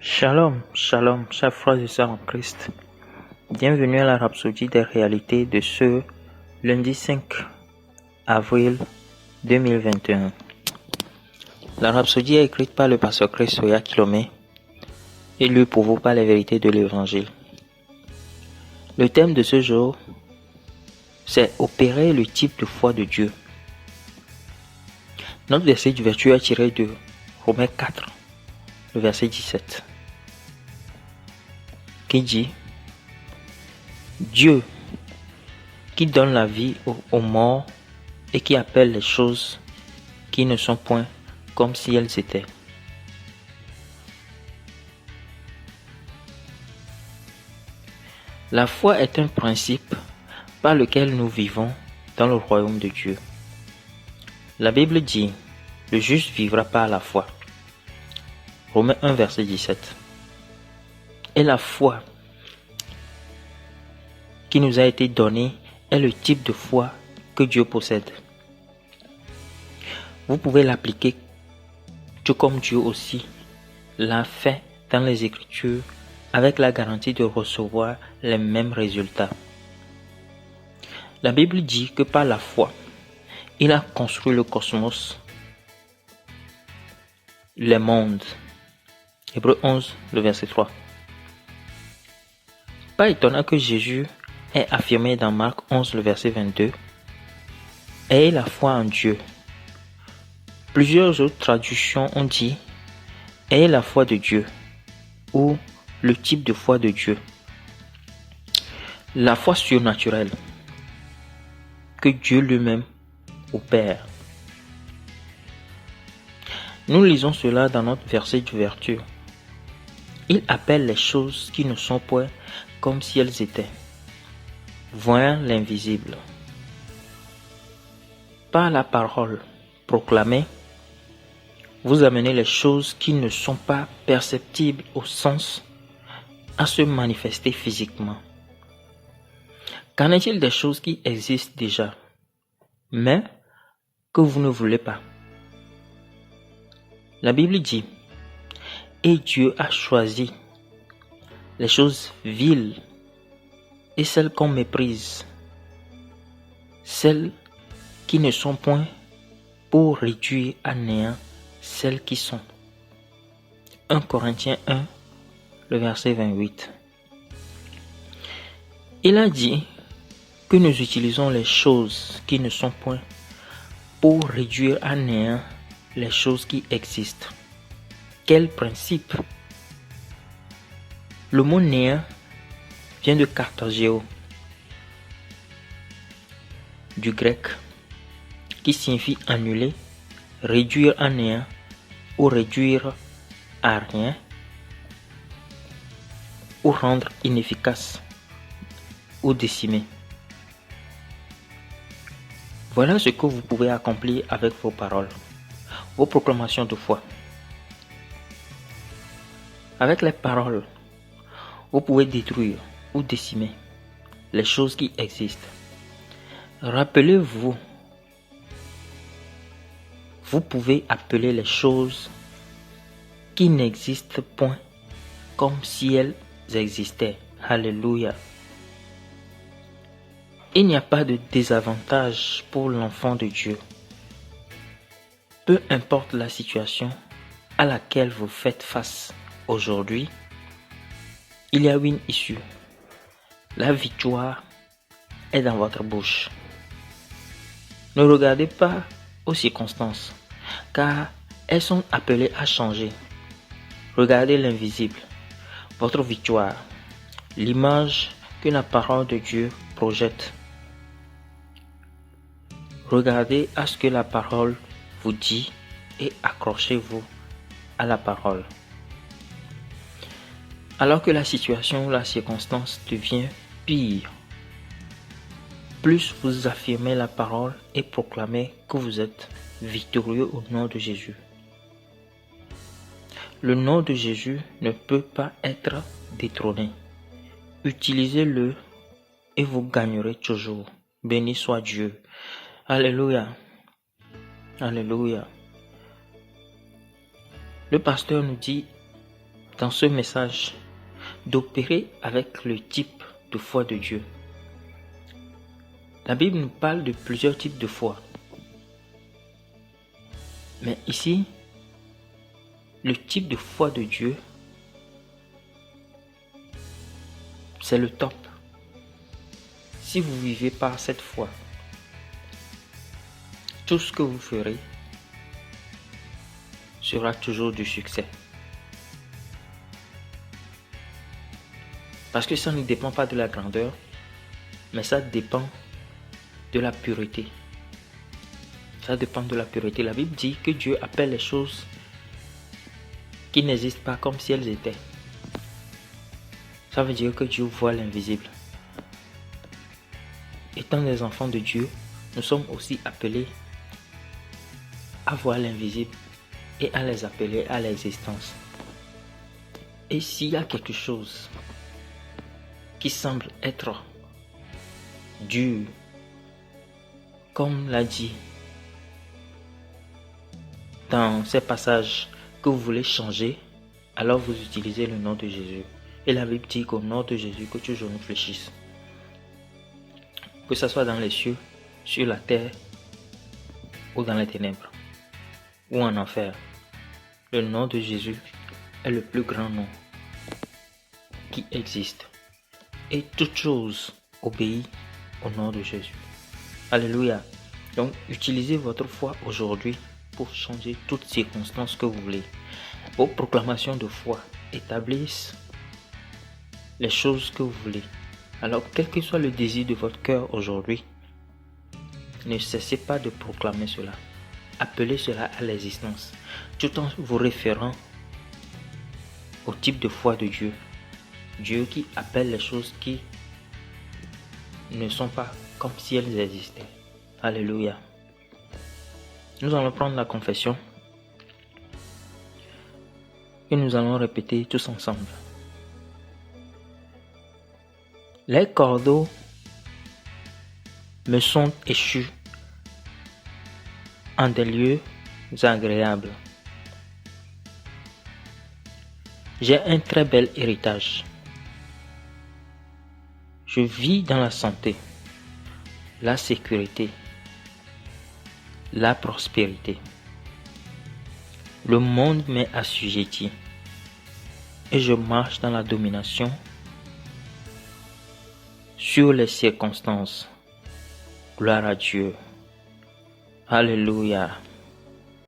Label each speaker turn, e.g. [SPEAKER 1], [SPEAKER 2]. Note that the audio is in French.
[SPEAKER 1] Shalom, shalom, chers frères et sœurs en Christ. Bienvenue à la Rhapsodie des réalités de ce lundi 5 avril 2021. La Rhapsodie est écrite par le pasteur Christoya Kilomé et lue pour vous par les vérités de l'Évangile. Le thème de ce jour, c'est opérer le type de foi de Dieu. Notre verset d'ouverture est tiré de Romains 4, le verset 17. Qui dit: Dieu qui donne la vie aux morts et qui appelle les choses qui ne sont point comme si elles étaient. La foi est un principe par lequel nous vivons dans le royaume de Dieu. La Bible dit: le juste vivra par la foi. Romains 1, verset 17. Et la foi qui nous a été donnée est le type de foi que Dieu possède. Vous pouvez l'appliquer tout comme Dieu aussi l'a fait dans les Écritures avec la garantie de recevoir les mêmes résultats. La Bible dit que par la foi, il a construit le cosmos, les mondes. Hébreux 11, le verset 3. Pas étonnant que Jésus ait affirmé dans Marc 11, le verset 22, « Ayez la foi en Dieu ». Plusieurs autres traductions ont dit « Ayez la foi de Dieu » ou « le type de foi de Dieu ». La foi surnaturelle que Dieu lui-même opère. Nous lisons cela dans notre verset d'ouverture. Il appelle les choses qui ne sont point comme si elles étaient, voyant l'invisible. Par la parole proclamée, vous amenez les choses qui ne sont pas perceptibles au sens à se manifester physiquement. Qu'en est-il des choses qui existent déjà, mais que vous ne voulez pas? La Bible dit: et Dieu a choisi les choses viles et celles qu'on méprise, celles qui ne sont point, pour réduire à néant celles qui sont. 1 Corinthiens 1, le verset 28. Il a dit que nous utilisons les choses qui ne sont point pour réduire à néant les choses qui existent. Quel principe! Le mot néant vient de kartagéo, du grec, qui signifie annuler, réduire à néant ou réduire à rien ou rendre inefficace ou décimer. Voilà ce que vous pouvez accomplir avec vos paroles, vos proclamations de foi. Avec les paroles, vous pouvez détruire ou décimer les choses qui existent. Rappelez-vous, vous pouvez appeler les choses qui n'existent point comme si elles existaient. Alléluia. Il n'y a pas de désavantage pour l'enfant de Dieu. Peu importe la situation à laquelle vous faites face aujourd'hui, il y a une issue. La victoire est dans votre bouche. Ne regardez pas aux circonstances, car elles sont appelées à changer. Regardez l'invisible, votre victoire, l'image que la parole de Dieu projette. Regardez à ce que la parole vous dit et accrochez-vous à la parole. Alors que la situation ou la circonstance devient pire, plus vous affirmez la parole et proclamez que vous êtes victorieux au nom de Jésus. Le nom de Jésus ne peut pas être détrôné. Utilisez-le et vous gagnerez toujours. Béni soit Dieu. Alléluia. Alléluia. Le pasteur nous dit dans ce message d'opérer avec le type de foi de Dieu. La Bible nous parle de plusieurs types de foi. Mais ici, le type de foi de Dieu, c'est le top. Si vous vivez par cette foi, tout ce que vous ferez sera toujours du succès. Parce que ça ne dépend pas de la grandeur, mais ça dépend de la pureté. Ça dépend de la pureté. La Bible dit que Dieu appelle les choses qui n'existent pas comme si elles étaient. Ça veut dire que Dieu voit l'invisible. Étant des enfants de Dieu, nous sommes aussi appelés à voir l'invisible et à les appeler à l'existence. Et s'il y a quelque chose qui semble être dur, comme l'a dit dans ces passages, que vous voulez changer, alors vous utilisez le nom de Jésus. Et la Bible dit qu'au nom de Jésus, que tes genoux fléchissent. Que ce soit dans les cieux, sur la terre, ou dans les ténèbres, ou en enfer. Le nom de Jésus est le plus grand nom qui existe. Et toute chose obéit au nom de Jésus. Alléluia. Donc, utilisez votre foi aujourd'hui pour changer toutes circonstances que vous voulez. Vos proclamations de foi établissent les choses que vous voulez. Alors, quel que soit le désir de votre cœur aujourd'hui, ne cessez pas de proclamer cela. Appelez cela à l'existence, tout en vous référant au type de foi de Dieu. Dieu qui appelle les choses qui ne sont pas comme si elles existaient. Alléluia. Nous allons prendre la confession et nous allons répéter tous ensemble. Les cordeaux me sont échus en des lieux agréables. J'ai un très bel héritage. Je vis dans la santé, la sécurité, la prospérité. Le monde m'est assujetti et je marche dans la domination sur les circonstances. Gloire à Dieu. Alléluia.